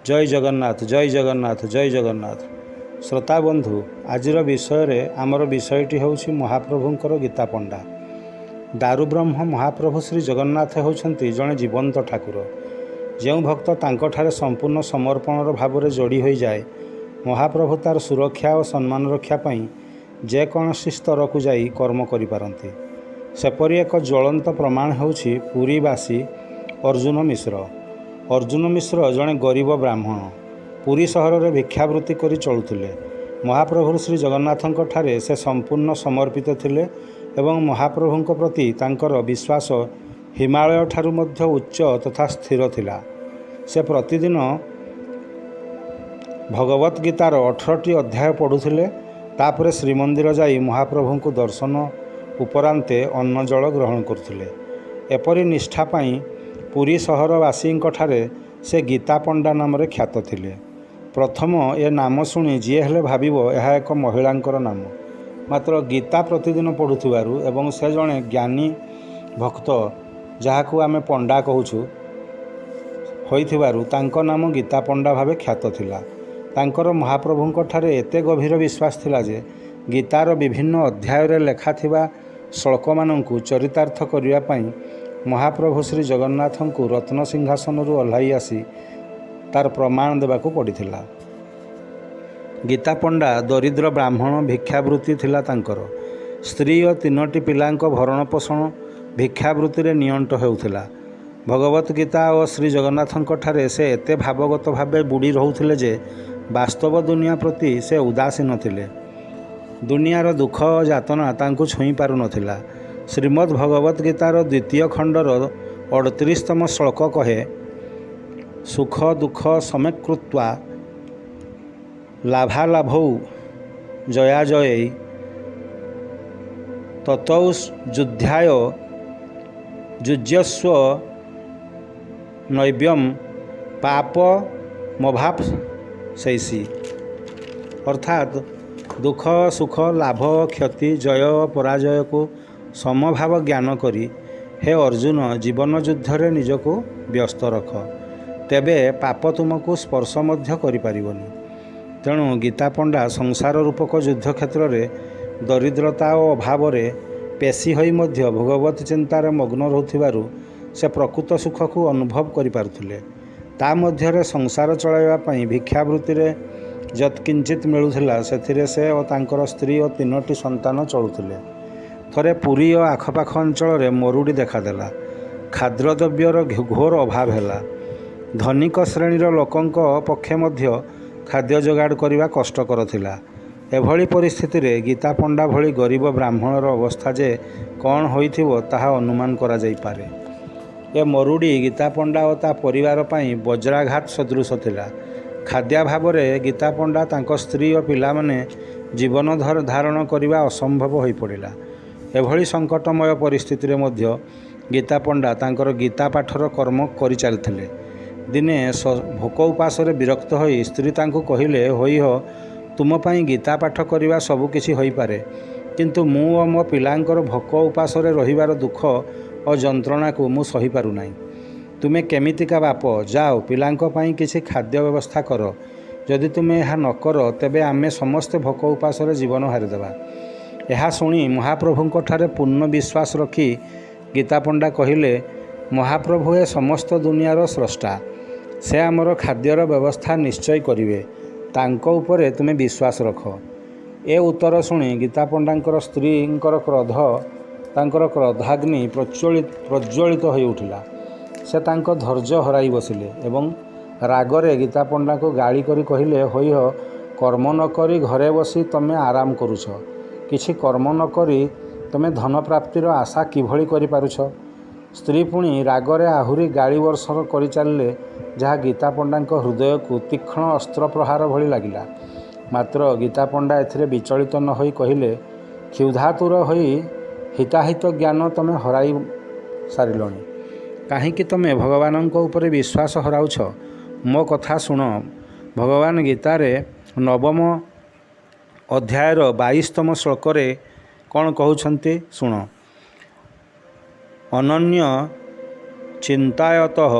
जय जगन्नाथ जय जगन्नाथ जय जगन्नाथ। श्रोता बंधु आजिर विषय आमर विषयटी हूँ महाप्रभुंकर गीता पंडा। दारुब्रह्म महाप्रभु श्री जगन्नाथ होती जड़े जीवंत ठाकुर। जो भक्त तांकठारे संपूर्ण समर्पणर भाव जोड़ी हो जाए महाप्रभु तार सुरक्षा और सम्मान रक्षापी जेकोसी स्तर को जाई कर्म करिपारंती। सेपरी एक ज्वलंत प्रमाण होउछि पुरीवासी अर्जुन मिश्र। अर्जुन मिश्र जड़े गरीब ब्राह्मण पुरी सहर में भिक्षावृत्ति कर चलुले। महाप्रभु श्री जगन्नाथ ठारे से संपूर्ण समर्पित थिले एवं महाप्रभु प्रति तांकर विश्वास हिमालय ठारू मध्य उच्च तथा स्थिर थिला। से प्रतिदिन भगवत गीतार 18टी अध्याय पढ़ुले। तापर श्रीमंदिर जाई महाप्रभु को दर्शन उपरांते अन्न जल ग्रहण करथिले। एपरी निष्ठा पाई पुरी सहरवासी से गीता पंडा नाम ख्यात थिले। प्रथम ए नाम शुणी जी हेले भाविबो यह एक महिलांकर नाम। मात्र गीता प्रतिदिन पढ़ुथिबारु एवं से जड़े ज्ञानी भक्त जहाकू आमे पंडा कहूछु होइथिबारु तांको नाम गीता पंडा भावे ख्यात थिला। तांकर महाप्रभुंक ठारे एते गभीर विश्वास थिला जे गीतार विभिन्न अध्याय रे लेखा थिबा श्लोक मानंकु चरितार्थ करिया पई महाप्रभु श्री जगन्नाथ को रत्न सिंहासन ओह्लाई आसी तार प्रमाण देवाक पड़िथिला। गीता पंडा दरिद्र ब्राह्मण भिक्षावृत्ति थिला तांकर। स्त्री और 3टी पिलांक भरण पोषण भिक्षावृत्ति रे नियंट हेउथिला। भगवत गीता और श्री जगन्नाथ ठारे से एते भावगत भावे बुड़ी रहुथिले जे वास्तव दुनिया प्रति से उदासीन थिले। दुनियार दुख यातना तांकु छुई पारु नथिला। श्रीमद् भगवत गीतार 2य खंडर 38तम श्लोक कहे सुख दुख समेकृत्वा लाभालाभौ जयाजय ततौ युद्धाय युज्यस्व नैव्यम पाप मभाप शैषी। अर्थात दुख सुख लाभ क्षति जय पराजय को समभाव ज्ञान करी हे अर्जुन जीवन युद्ध रे निजको व्यस्त रख, तेबे पाप तुमको स्पर्श मध्य करिपारिबनी। तेणु गीता पंडा संसार रूपक युद्ध क्षेत्र में दरिद्रता और अभाव पेशी होई मध्य भगवत चिंतार मग्न रहुथिबारु से प्रकृत सुख को अनुभव करिपारुथिले। ता मध्यरे संसार चलाइबा पई भिक्षावृत्ति रे जत्किंचित मिलुथिला सेथिरे से और तांकर स्त्री और 3टी संतान चलुथिले। थरे पुरी और आखपाख अंचल में मरुड़ी देखादेला। खाद्यद्रव्यर घोर अभाव है। धनिक श्रेणीर लोकंक पक्षे मध्य खाद्य जोगाड़ करने कष्टकर थिला। एभली परिस्थिति रे गीता पंडा भली गरीब ब्राह्मणर अवस्था जे कौन होइथिबो ताहा अनुमान करा जाई पारे। ए मरुड़ी गीता पंडा और ता परिवार पई वज्राघात सदृश थिला। खाद्याभाव रे गीता पंडा तांको स्त्री और पिला माने जीवन धारण करने असंभव हो पड़ा। एभली संकटमय परिस्थिति रे मध्य गीता पंडा तांकर गीता पाठर कर्म करि चलथिले। दिने भोक उपास विरक्त होई स्त्री तांको कहिले होई हो तुम पई गीता पाठ करवा सबु किछि होई पारे, किंतु मु और मो पिलांकर भोक उपास रहिबार दुख और जंत्रणा को मु सही पारु नाही। तुमे केमितिका बाप जाओ पिलांक पई किछि खाद्य व्यवस्था कर। जदि तुमे यह न कर तेबे आमे समस्त भोक उपास जीवन हारिदेबा। यह शुणी महाप्रभुंक ठारे पूर्ण विश्वास रखी गीता पंडा कहिले महाप्रभु ए समस्त दुनियार स्रष्टा, से आमर खाद्यर व्यवस्था निश्चय करिवे, तांको उपरे तुमे विश्वास रख। ए उत्तर शुणी गीता पंडांकर स्त्रींकर क्रोध तांकर क्रोधाग्नि प्रज्वलित हो उठिला। से तांको धैर्य हराई बसिले एवं रागरे गीता पंडा को गाड़ी करी कहिले होई हो कर्म न करी घरे बसी तमे आराम करुछ, किछि कर्म न करी तमे धन प्राप्तिर आशा किभली करि पारुछ। स्त्री पुणी रागरे आहुरी गाड़ी वर्षण करि चलिले जहाँ गीता पंडांक हृदय को तीक्ष्ण अस्त्र प्रहार भली लागिला। मात्र गीता पंडा एथिरे विचलित न होई कहिले क्षुधातुर होई हिताहित ज्ञान तमे हराई सारिलणी। काहींकि तमे भगवानंक उपरे विश्वास हराउछ? मो कथा शुण। भगवान गीतारे 9म अध्यायर 22तम श्लोक कौन कहउछन्ति शुण। अनन्य चिंतायतः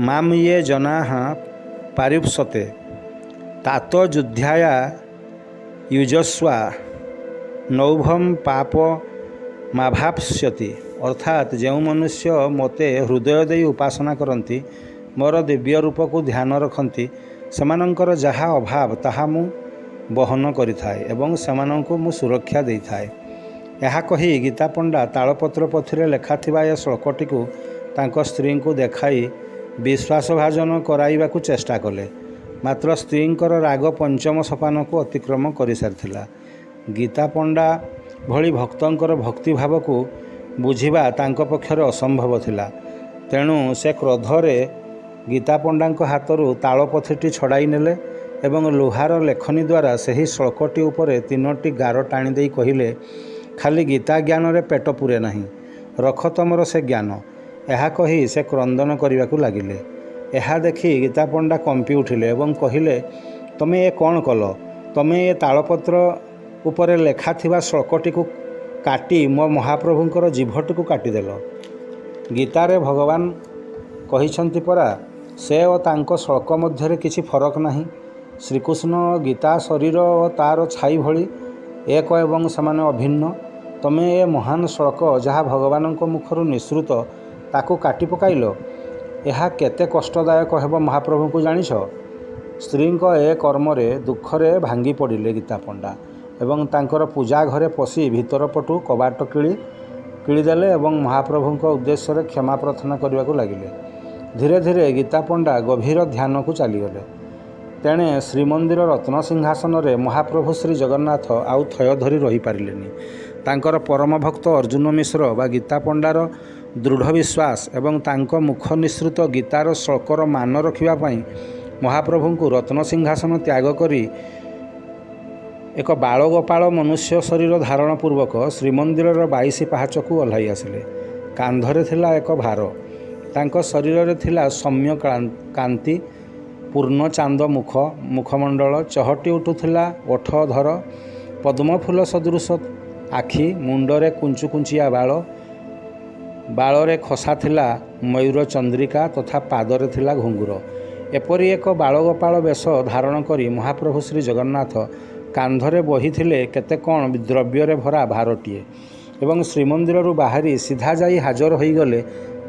माम ये जनाः ପାରୁପ୍ସତେ ତାତ ଯୁଧ୍ୟାୟା ୟୁଜସ୍ୱା ନୌଭମ୍ ପାପ ମାଭାପ୍ସ୍ୟତି। ଅର୍ଥାତ୍ ଯେଉଁ ମନୁଷ୍ୟ ମୋତେ ହୃଦୟ ଦେଇ ଉପାସନା କରନ୍ତି, ମୋର ଦିବ୍ୟ ରୂପକୁ ଧ୍ୟାନ ରଖନ୍ତି, ସେମାନଙ୍କର ଯାହା ଅଭାବ ତାହା ମୁଁ ବହନ କରିଥାଏ ଏବଂ ସେମାନଙ୍କୁ ମୁଁ ସୁରକ୍ଷା ଦେଇଥାଏ। ଏହା କହି ଗୀତା ପଣ୍ଡା ତାଳପତ୍ର ପୋଥିରେ ଲେଖାଥିବା ଏ ଶ୍ଲୋକଟିକୁ ତାଙ୍କ ସ୍ତ୍ରୀଙ୍କୁ ଦେଖାଇ ବିଶ୍ୱାସଭାଜନ କରାଇବାକୁ ଚେଷ୍ଟା କଲେ। ମାତ୍ର ସ୍ତ୍ରୀଙ୍କର ରାଗ ପଞ୍ଚମ ସୋପାନକୁ ଅତିକ୍ରମ କରିସାରିଥିଲା। ଗୀତା ପଣ୍ଡା ଭଳି ଭକ୍ତଙ୍କର ଭକ୍ତିଭାବକୁ ବୁଝିବା ତାଙ୍କ ପକ୍ଷରେ ଅସମ୍ଭବ ଥିଲା। ତେଣୁ ସେ କ୍ରୋଧରେ ଗୀତା ପଣ୍ଡାଙ୍କ ହାତରୁ ତାଳପୋଥିଟି ଛଡ଼ାଇ ନେଲେ ଏବଂ ଲୁହାର ଲେଖନୀ ଦ୍ୱାରା ସେହି ଶ୍ଲୋକଟି ଉପରେ 3ଟି ଗାର ଟାଣିଦେଇ କହିଲେ, ଖାଲି ଗୀତା ଜ୍ଞାନରେ ପେଟ ପୂରେ ନାହିଁ, ରଖ ତମର ସେ ଜ୍ଞାନ। ଏହା କହି ସେ କ୍ରନ୍ଦନ କରିବାକୁ ଲାଗିଲେ। ଏହା ଦେଖି ଗୀତା ପଣ୍ଡା କମ୍ପି ଉଠିଲେ ଏବଂ କହିଲେ, ତମେ ଏ କ'ଣ କଲ? ତମେ ଏ ତାଳପତ୍ର ଉପରେ ଲେଖାଥିବା ଶ୍ଲୋକଟିକୁ କାଟି ମୋ ମହାପ୍ରଭୁଙ୍କର ଜିଭଟିକୁ କାଟିଦେଲ। ଗୀତାରେ ଭଗବାନ କହିଛନ୍ତି ପରା, ସେ ଓ ତାଙ୍କ ଶ୍ଲୋକ ମଧ୍ୟରେ କିଛି ଫରକ ନାହିଁ। ଶ୍ରୀକୃଷ୍ଣ ଗୀତା ଶରୀର ଓ ତା'ର ଛାଇ ଭଳି ଏକ ଏବଂ ସେମାନେ ଅଭିନ୍ନ। ତମେ ଏ ମହାନ ଶ୍ଲୋକ ଯାହା ଭଗବାନଙ୍କ ମୁଖରୁ ନିଃସୃତ, ତାକୁ କାଟି ପକାଇଲ। ଏହା କେତେ କଷ୍ଟଦାୟକ ହେବ ମହାପ୍ରଭୁଙ୍କୁ ଜାଣିଛ? ସ୍ତ୍ରୀଙ୍କ ଏ କର୍ମରେ ଦୁଃଖରେ ଭାଙ୍ଗି ପଡ଼ିଲେ ଗୀତା ପଣ୍ଡା ଏବଂ ତାଙ୍କର ପୂଜା ଘରେ ପଶି ଭିତର ପଟୁ କବାଟ କିଳିଦେଲେ ଏବଂ ମହାପ୍ରଭୁଙ୍କ ଉଦ୍ଦେଶ୍ୟରେ କ୍ଷମା ପ୍ରାର୍ଥନା କରିବାକୁ ଲାଗିଲେ। ଧୀରେ ଧୀରେ ଗୀତା ପଣ୍ଡା ଗଭୀର ଧ୍ୟାନକୁ ଚାଲିଗଲେ। ତେଣେ ଶ୍ରୀମନ୍ଦିର ରତ୍ନସିଂହାସନରେ ମହାପ୍ରଭୁ ଶ୍ରୀ ଜଗନ୍ନାଥ ଆଉ ଥୟ ଧରି ରହିପାରିଲେନି। ତାଙ୍କର ପରମ ଭକ୍ତ ଅର୍ଜୁନ ମିଶ୍ର ବା ଗୀତା ପଣ୍ଡାର ଦୃଢ଼ ବିଶ୍ୱାସ ଏବଂ ତାଙ୍କ ମୁଖ ନିଃସୃତ ଗୀତାର ଶ୍ଲୋକର ମାନ ରଖିବା ପାଇଁ ମହାପ୍ରଭୁଙ୍କୁ ରତ୍ନସିଂହାସନ ତ୍ୟାଗ କରି ଏକ ବାଳଗୋପାଳ ମନୁଷ୍ୟ ଶରୀର ଧାରଣ ପୂର୍ବକ ଶ୍ରୀମନ୍ଦିରର 22 ପାହାଚକୁ ଓହ୍ଲାଇ ଆସିଲେ। କାନ୍ଧରେ ଥିଲା ଏକ ଭାର, ତାଙ୍କ ଶରୀରରେ ଥିଲା ସୌମ୍ୟ କାନ୍ତି, ପୂର୍ଣ୍ଣ ଚାନ୍ଦ ମୁଖମଣ୍ଡଳ, ଚହଟି ଉଠୁଥିଲା ଓଠଧର, ପଦ୍ମଫୁଲ ସଦୃଶ ଆଖି, ମୁଣ୍ଡରେ କୁଞ୍ଚୁକୁଞ୍ଚିଆ ବାଳରେ ଖସା ଥିଲା ମୟୂର ଚନ୍ଦ୍ରିକା ତଥା ପାଦରେ ଥିଲା ଘୁଙ୍ଗୁର। ଏପରି ଏକ ବାଳଗୋପାଳ ବେଶ ଧାରଣ କରି ମହାପ୍ରଭୁ ଶ୍ରୀ ଜଗନ୍ନାଥ କାନ୍ଧରେ ବହିଥିଲେ କେତେ କ'ଣ ଦ୍ରବ୍ୟରେ ଭରା ଭାରଟିଏ ଏବଂ ଶ୍ରୀମନ୍ଦିରରୁ ବାହାରି ସିଧା ଯାଇ ହାଜର ହୋଇଗଲେ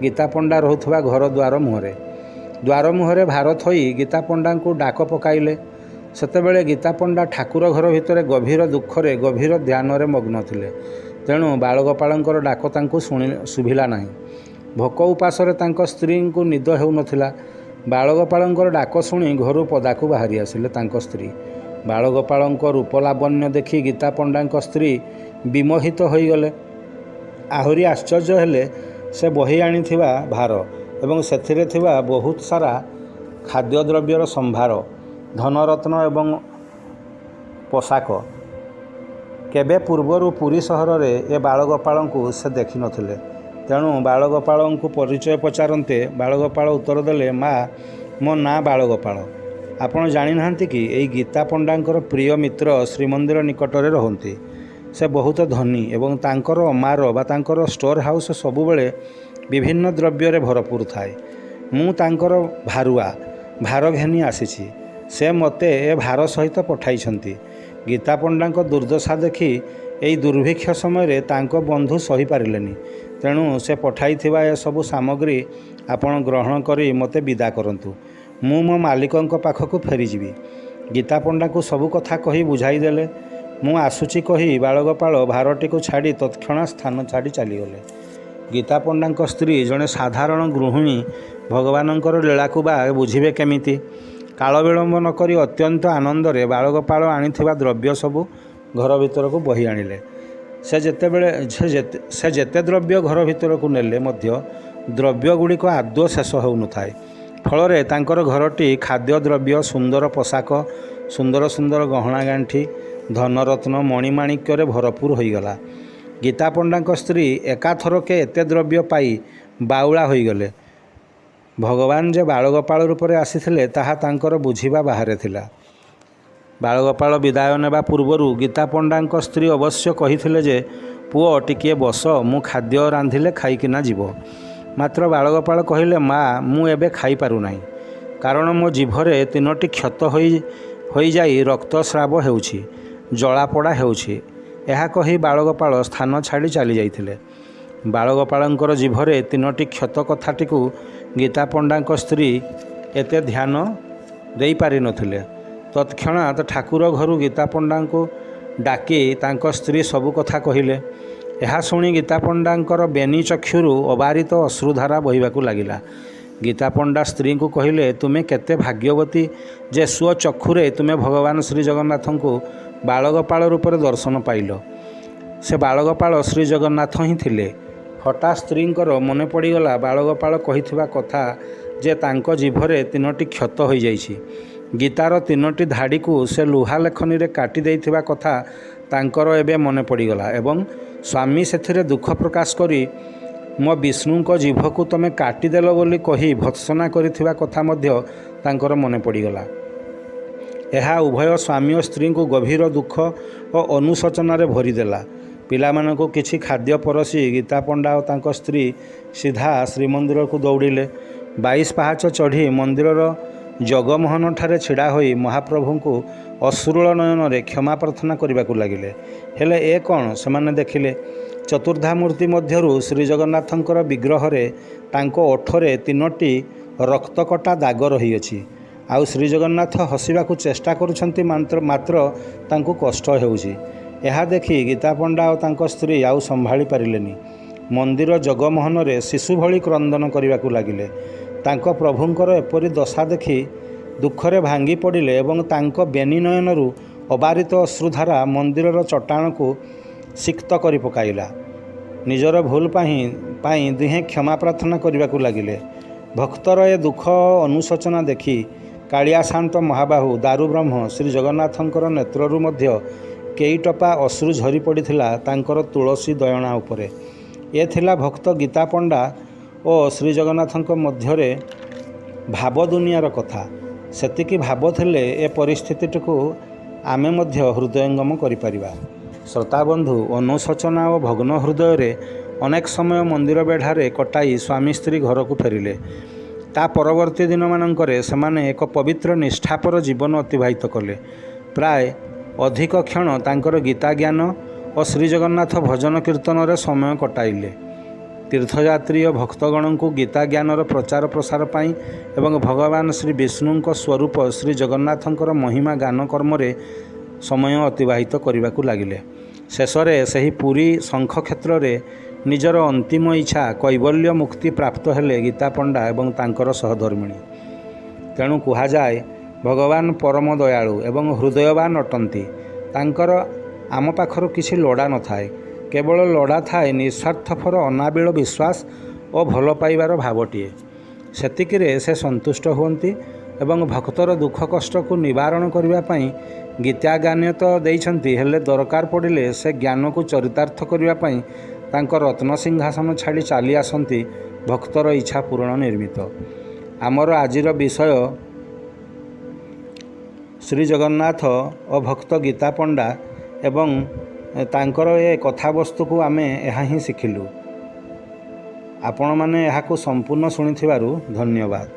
ଗୀତା ପଣ୍ଡା ରହୁଥିବା ଘର ଦ୍ୱାର ମୁହଁରେ ଭାର ଥୋଇ ଗୀତା ପଣ୍ଡାଙ୍କୁ ଡାକ ପକାଇଲେ। ସେତେବେଳେ ଗୀତା ପଣ୍ଡା ଠାକୁର ଘର ଭିତରେ ଗଭୀର ଦୁଃଖରେ ଗଭୀର ଧ୍ୟାନରେ ମଗ୍ନ ଥିଲେ। ତେଣୁ ବାଳଗୋପାଳଙ୍କର ଡାକ ତାଙ୍କୁ ଶୁଭିଲା ନାହିଁ। ଭୋକ ଉପାସରେ ତାଙ୍କ ସ୍ତ୍ରୀଙ୍କୁ ନିଦ ହେଉନଥିଲା। ବାଳଗୋପାଳଙ୍କର ଡାକ ଶୁଣି ଘରୁ ପଦାକୁ ବାହାରି ଆସିଲେ ତାଙ୍କ ସ୍ତ୍ରୀ। ବାଳଗୋପାଳଙ୍କ ରୂପଲାବଣ୍ୟ ଦେଖି ଗୀତା ପଣ୍ଡାଙ୍କ ସ୍ତ୍ରୀ ବିମୋହିତ ହୋଇଗଲେ। ଆହୁରି ଆଶ୍ଚର୍ଯ୍ୟ ହେଲେ ସେ ବହି ଆଣିଥିବା ଭାର ଏବଂ ସେଥିରେ ଥିବା ବହୁତ ସାରା ଖାଦ୍ୟଦ୍ରବ୍ୟର ସମ୍ଭାର, ଧନରତ୍ନ ଏବଂ ପୋଷାକ। କେବେ ପୂର୍ବରୁ ପୁରୀ ସହରରେ ଏ ବାଳଗୋପାଳଙ୍କୁ ସେ ଦେଖିନଥିଲେ। ତେଣୁ ବାଳଗୋପାଳଙ୍କୁ ପରିଚୟ ପଚାରନ୍ତେ ବାଳଗୋପାଳ ଉତ୍ତର ଦେଲେ, ମା, ମୋ ନାଁ ବାଳଗୋପାଳ। ଆପଣ ଜାଣିନାହାନ୍ତି କି ଏଇ ଗୀତା ପଣ୍ଡାଙ୍କର ପ୍ରିୟ ମିତ୍ର ଶ୍ରୀମନ୍ଦିର ନିକଟରେ ରହନ୍ତି। ସେ ବହୁତ ଧନୀ ଏବଂ ତାଙ୍କର ଅମାର ବା ତାଙ୍କର ଷ୍ଟୋର ହାଉସ୍ ସବୁବେଳେ ବିଭିନ୍ନ ଦ୍ରବ୍ୟରେ ଭରପୁର ଥାଏ। ମୁଁ ତାଙ୍କର ଭାର ଘେନି ଆସିଛି। ସେ ମୋତେ ଏ ଭାର ସହିତ ପଠାଇଛନ୍ତି। ଗୀତା ପଣ୍ଡାଙ୍କ ଦୁର୍ଦ୍ଦଶା ଦେଖି ଏହି ଦୁର୍ଭିକ୍ଷ ସମୟରେ ତାଙ୍କ ବନ୍ଧୁ ସହିପାରିଲେନି। ତେଣୁ ସେ ପଠାଇଥିବା ଏସବୁ ସାମଗ୍ରୀ ଆପଣ ଗ୍ରହଣ କରି ମୋତେ ବିଦା କରନ୍ତୁ। ମୁଁ ମୋ ମାଲିକଙ୍କ ପାଖକୁ ଫେରିଯିବି। ଗୀତା ପଣ୍ଡାଙ୍କୁ ସବୁ କଥା କହି ବୁଝାଇଦେଲେ। ମୁଁ ଆସୁଛି କହି ବାଳଗୋପାଳ ଭାରଟିକୁ ଛାଡ଼ି ତତ୍କ୍ଷଣାତ୍ ସ୍ଥାନ ଛାଡ଼ି ଚାଲିଗଲେ। ଗୀତା ପଣ୍ଡାଙ୍କ ସ୍ତ୍ରୀ ଜଣେ ସାଧାରଣ ଗୃହିଣୀ ଭଗବାନଙ୍କର ଲୀଳାକୁ ବା ବୁଝିବେ କେମିତି? କାଳ ବିଳମ୍ବ ନ କରି ଅତ୍ୟନ୍ତ ଆନନ୍ଦରେ ବାଳଗୋପାଳ ଆଣିଥିବା ଦ୍ରବ୍ୟ ସବୁ ଘର ଭିତରକୁ ବହି ଆଣିଲେ। ସେ ଯେତେ ଦ୍ରବ୍ୟ ଘର ଭିତରକୁ ନେଲେ ମଧ୍ୟ ଦ୍ରବ୍ୟଗୁଡ଼ିକ ଆଦୌ ଶେଷ ହେଉନଥାଏ। ଫଳରେ ତାଙ୍କର ଘରଟି ଖାଦ୍ୟଦ୍ରବ୍ୟ, ସୁନ୍ଦର ପୋଷାକ, ସୁନ୍ଦର ସୁନ୍ଦର ଗହଣା ଗାଣ୍ଠି, ଧନରତ୍ନ, ମଣିମାଣିକ୍ୟରେ ଭରପୁର ହୋଇଗଲା। ଗୀତା ପଣ୍ଡାଙ୍କ ସ୍ତ୍ରୀ ଏକାଥରକେ ଏତେ ଦ୍ରବ୍ୟ ପାଇ ବାଉଳା ହୋଇଗଲେ। ଭଗବାନ ଯେ ବାଳଗୋପାଳ ରୂପରେ ଆସିଥିଲେ ତାହା ତାଙ୍କର ବୁଝିବା ବାହାରେ ଥିଲା। ବାଳଗୋପାଳ ବିଦାୟ ନେବା ପୂର୍ବରୁ ଗୀତା ପଣ୍ଡାଙ୍କ ସ୍ତ୍ରୀ ଅବଶ୍ୟ କହିଥିଲେ ଯେ, ପୁଅ ଟିକିଏ ବସ, ମୁଁ ଖାଦ୍ୟ ରାନ୍ଧିଲେ ଖାଇକିନା ଯିବ। ମାତ୍ର ବାଳଗୋପାଳ କହିଲେ, ମା, ମୁଁ ଏବେ ଖାଇପାରୁନାହିଁ, କାରଣ ମୋ ଜିଭରେ 3ଟି କ୍ଷତ ହୋଇଯାଇ ରକ୍ତସ୍ରାବ ହେଉଛି, ଜଳାପୋଡ଼ା ହେଉଛି। ଏହା କହି ବାଳଗୋପାଳ ସ୍ଥାନ ଛାଡ଼ି ଚାଲି ଯାଇଥିଲେ। ବାଳଗୋପାଳଙ୍କର ଜିଭରେ 3ଟି କ୍ଷତ କଥାଟିକୁ ଗୀତା ପଣ୍ଡାଙ୍କ ସ୍ତ୍ରୀ ଏତେ ଧ୍ୟାନ ଦେଇପାରିନଥିଲେ। ତତ୍କ୍ଷଣାତ୍ ଠାକୁର ଘରୁ ଗୀତା ପଣ୍ଡାଙ୍କୁ ଡାକି ତାଙ୍କ ସ୍ତ୍ରୀ ସବୁ କଥା କହିଲେ। ଏହା ଶୁଣି ଗୀତା ପଣ୍ଡାଙ୍କର ବେନି ଚକ୍ଷୁରୁ ଅବାରିତ ଅଶ୍ରୁଧାରା ବହିବାକୁ ଲାଗିଲା। ଗୀତା ପଣ୍ଡା ସ୍ତ୍ରୀଙ୍କୁ କହିଲେ, ତୁମେ କେତେ ଭାଗ୍ୟବତୀ ଯେ ସ୍ୱଚକ୍ଷୁରେ ତୁମେ ଭଗବାନ ଶ୍ରୀ ଜଗନ୍ନାଥଙ୍କୁ ବାଳଗୋପାଳ ରୂପରେ ଦର୍ଶନ ପାଇଲ। ସେ ବାଳଗୋପାଳ ଶ୍ରୀ ଜଗନ୍ନାଥ ହିଁ ଥିଲେ। ହଠାତ୍ ସ୍ତ୍ରୀଙ୍କର ମନେ ପଡ଼ିଗଲା ବାଳଗୋପାଳ କହିଥିବା କଥା ଯେ ତାଙ୍କ ଜିଭରେ 3ଟି କ୍ଷତ ହୋଇଯାଇଛି। ଗୀତାର 3ଟି ଧାଡ଼ିକୁ ସେ ଲୁହା ଲେଖନୀରେ କାଟି ଦେଇଥିବା କଥା ତାଙ୍କର ଏବେ ମନେ ପଡ଼ିଗଲା ଏବଂ ସ୍ୱାମୀ ସେଥିରେ ଦୁଃଖ ପ୍ରକାଶ କରି ମୋ ବିଷ୍ଣୁଙ୍କ ଜିଭକୁ ତମେ କାଟିଦେଲ ବୋଲି କହି ଭର୍ତ୍ସନା କରିଥିବା କଥା ମଧ୍ୟ ତାଙ୍କର ମନେ ପଡ଼ିଗଲା। ଏହା ଉଭୟ ସ୍ୱାମୀ ଓ ସ୍ତ୍ରୀଙ୍କୁ ଗଭୀର ଦୁଃଖ ଓ ଅନୁଶୋଚନାରେ ଭରିଦେଲା। ପିଲାମାନଙ୍କୁ କିଛି ଖାଦ୍ୟ ପରସି ଗୀତା ପଣ୍ଡା ଓ ତାଙ୍କ ସ୍ତ୍ରୀ ସିଧା ଶ୍ରୀମନ୍ଦିରକୁ ଦୌଡ଼ିଲେ। 22 ପାହାଚ ଚଢ଼ି ମନ୍ଦିରର ଜଗମୋହନଠାରେ ଛିଡ଼ା ହୋଇ ମହାପ୍ରଭୁଙ୍କୁ ଅଶ୍ରୁଳ ନୟନରେ କ୍ଷମା ପ୍ରାର୍ଥନା କରିବାକୁ ଲାଗିଲେ। ହେଲେ ଏ କ'ଣ ସେମାନେ ଦେଖିଲେ? ଚତୁର୍ଦ୍ଧାମୂର୍ତ୍ତି ମଧ୍ୟରୁ ଶ୍ରୀଜଗନ୍ନାଥଙ୍କର ବିଗ୍ରହରେ ତାଙ୍କ ଓଠରେ 3ଟି ରକ୍ତକଟା ଦାଗ ରହିଅଛି। ଆଉ ଶ୍ରୀଜଗନ୍ନାଥ ହସିବାକୁ ଚେଷ୍ଟା କରୁଛନ୍ତି, ମାତ୍ର ତାଙ୍କୁ କଷ୍ଟ ହେଉଛି। ଏହା ଦେଖି ଗୀତା ପଣ୍ଡା ଓ ତାଙ୍କ ସ୍ତ୍ରୀ ଆଉ ସମ୍ଭାଳି ପାରିଲେନି। ମନ୍ଦିର ଜଗମୋହନରେ ଶିଶୁ ଭଳି କ୍ରନ୍ଦନ କରିବାକୁ ଲାଗିଲେ। ତାଙ୍କ ପ୍ରଭୁଙ୍କର ଏପରି ଦଶା ଦେଖି ଦୁଃଖରେ ଭାଙ୍ଗି ପଡ଼ିଲେ ଏବଂ ତାଙ୍କ ବେନି ନୟନରୁ ଅବାରିତ ଅଶ୍ରୁଧାରା ମନ୍ଦିରର ଚଟାଣକୁ ସିକ୍ତ କରି ପକାଇଲା। ନିଜର ଭୁଲ ପାଇଁ ଦୁହେଁ କ୍ଷମା ପ୍ରାର୍ଥନା କରିବାକୁ ଲାଗିଲେ। ଭକ୍ତର ଏ ଦୁଃଖ ଅନୁଶୋଚନା ଦେଖି କାଳିଆ ଶାନ୍ତ ମହାବାହୁ ଦାରୁବ୍ରହ୍ମ ଶ୍ରୀ ଜଗନ୍ନାଥଙ୍କର ନେତ୍ରରୁ ମଧ୍ୟ କେଇ ଟୋପା ଅଶ୍ରୁ ଝରି ପଡ଼ିଥିଲା ତାଙ୍କର ତୁଳସୀ ଦୟଣା ଉପରେ। ଏ ଥିଲା ଭକ୍ତ ଗୀତା ପଣ୍ଡା ଓ ଶ୍ରୀଜଗନ୍ନାଥଙ୍କ ମଧ୍ୟରେ ଭାବ ଦୁନିଆର କଥା। ସେତିକି ଭାବ ଥିଲେ ଏ ପରିସ୍ଥିତିଟିକୁ ଆମେ ମଧ୍ୟ ହୃଦୟଙ୍ଗମ କରିପାରିବା। ଶ୍ରୋତାବନ୍ଧୁ, ଅନୁଶୋଚନା ଓ ଭଗ୍ନ ହୃଦୟରେ ଅନେକ ସମୟ ମନ୍ଦିର ବେଢ଼ାରେ କଟାଇ ସ୍ୱାମୀ ସ୍ତ୍ରୀ ଘରକୁ ଫେରିଲେ। ତା ପରବର୍ତ୍ତୀ ଦିନମାନଙ୍କରେ ସେମାନେ ଏକ ପବିତ୍ର ନିଷ୍ଠାପର ଜୀବନ ଅତିବାହିତ କଲେ। ପ୍ରାୟ ଅଧିକ କ୍ଷଣ ତାଙ୍କର ଗୀତା ଜ୍ଞାନ ଓ ଶ୍ରୀଜଗନ୍ନାଥ ଭଜନ କୀର୍ତ୍ତନରେ ସମୟ କଟାଇଲେ। ତୀର୍ଥଯାତ୍ରୀ ଓ ଭକ୍ତଗଣଙ୍କୁ ଗୀତା ଜ୍ଞାନର ପ୍ରଚାର ପ୍ରସାର ପାଇଁ ଏବଂ ଭଗବାନ ଶ୍ରୀ ବିଷ୍ଣୁଙ୍କ ସ୍ୱରୂପ ଶ୍ରୀ ଜଗନ୍ନାଥଙ୍କର ମହିମା ଗାନ କର୍ମରେ ସମୟ ଅତିବାହିତ କରିବାକୁ ଲାଗିଲେ। ଶେଷରେ ସେହି ପୁରୀ ଶଙ୍ଖକ୍ଷେତ୍ରରେ ନିଜର ଅନ୍ତିମ ଇଚ୍ଛା କୈବଲ୍ୟ ମୁକ୍ତି ପ୍ରାପ୍ତ ହେଲେ ଗୀତା ପଣ୍ଡା ଏବଂ ତାଙ୍କର ସହଧର୍ମିଣୀ। ତେଣୁ କୁହାଯାଏ, ଭଗବାନ ପରମ ଦୟାଳୁ ଏବଂ ହୃଦୟବାନ ଅଟନ୍ତି। ତାଙ୍କର ଆମ ପାଖରୁ କିଛି ଲୋଡ଼ା ନଥାଏ, କେବଳ ଲୋଡ଼ା ଥାଏ ନିଃସ୍ୱାର୍ଥପର ଅନାବିଳ ବିଶ୍ୱାସ ଓ ଭଲ ପାଇବାର ଭାବଟିଏ। ସେତିକିରେ ସେ ସନ୍ତୁଷ୍ଟ ହୁଅନ୍ତି ଏବଂ ଭକ୍ତର ଦୁଃଖ କଷ୍ଟକୁ ନିବାରଣ କରିବା ପାଇଁ ଗୀତା ଜ୍ଞାନ ତ ଦେଇଛନ୍ତି, ହେଲେ ଦରକାର ପଡ଼ିଲେ ସେ ଜ୍ଞାନକୁ ଚରିତାର୍ଥ କରିବା ପାଇଁ ତାଙ୍କ ରତ୍ନସିଂହାସନ ଛାଡ଼ି ଚାଲି ଆସନ୍ତି ଭକ୍ତର ଇଚ୍ଛା ପୂରଣ ନିମିତ୍ତ। ଆମର ଆଜିର ବିଷୟ ଶ୍ରୀ ଜଗନ୍ନାଥ ଓ ଭକ୍ତ ଗୀତା ପଣ୍ଡା ଏବଂ ତାଙ୍କର ଏ କଥାବସ୍ତୁକୁ ଆମେ ଏହା ହିଁ ଶିଖିଲୁ। ଆପଣମାନେ ଏହାକୁ ସମ୍ପୂର୍ଣ୍ଣ ଶୁଣିଥିବାରୁ ଧନ୍ୟବାଦ।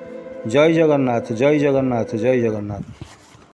ଜୟ ଜଗନ୍ନାଥ, ଜୟ ଜଗନ୍ନାଥ, ଜୟ ଜଗନ୍ନାଥ।